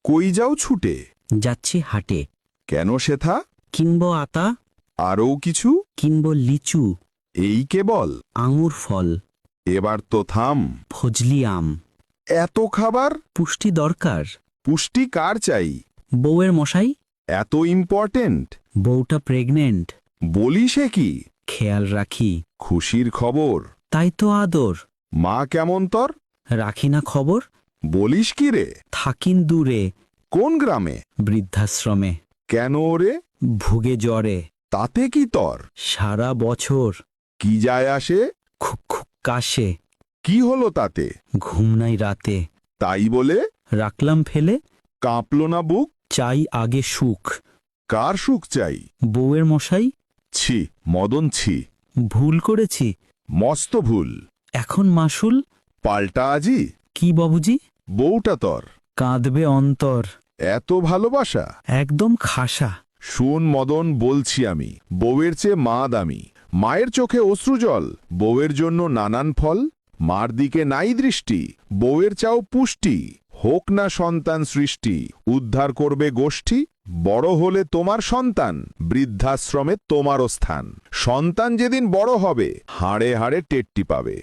কই যাও ছুটে? যাচ্ছি হাটে। কেন সেথা? কিনব আতা, আরও কিছু? কিনব লিচু, এই কেবল? আঙুর ফল, এবার তো থাম। ফজলি আম। এত খাবার? পুষ্টি দরকার। পুষ্টি কার চাই? বউয়ের মশাই। এত ইম্পর্টেন্ট? বউটা প্রেগনেন্ট। বলি সে কি? খেয়াল রাখি। খুশির খবর। তাই তো আদর। মা কেমন তোর? রাখি না খবর। বলিস কি রে? থাকিন দূরে। কোন গ্রামে? বৃদ্ধাশ্রমে। কেন রে? ভুগে জ্বরে। তাতে কি তোর? সারা বছর কি যায় আসে? খুক খুক কাশে। কি হলো তাতে? ঘুম নাই রাতে। তাই বলে? রাখলাম ফেলে। কাঁপল না বুক? চাই আগে সুখ। কার সুখ চাই? বউয়ের মশাই। ছি, মদন ছি। ভুল করেছি। মস্ত ভুল। এখন মাসুল। পাল্টা আজি? কি বাবুজি? বউটা তোর। কাঁদবে অন্তর। এত ভালোবাসা? একদম খাসা। শুন মদন, বলছি আমি, বউয়ের চেয়ে মা দামি। মায়ের চোখে অশ্রুজল, বউয়ের জন্য নানান ফল। মার দিকে নাই দৃষ্টি, বউয়ের চাও পুষ্টি। হোক না সন্তান সৃষ্টি, উদ্ধার করবে গোষ্ঠী। বড় হলে তোমার সন্তান, বৃদ্ধাশ্রমে তোমারও স্থান। সন্তান যেদিন বড় হবে, হাড়ে হাড়ে টেট্টি পাবে।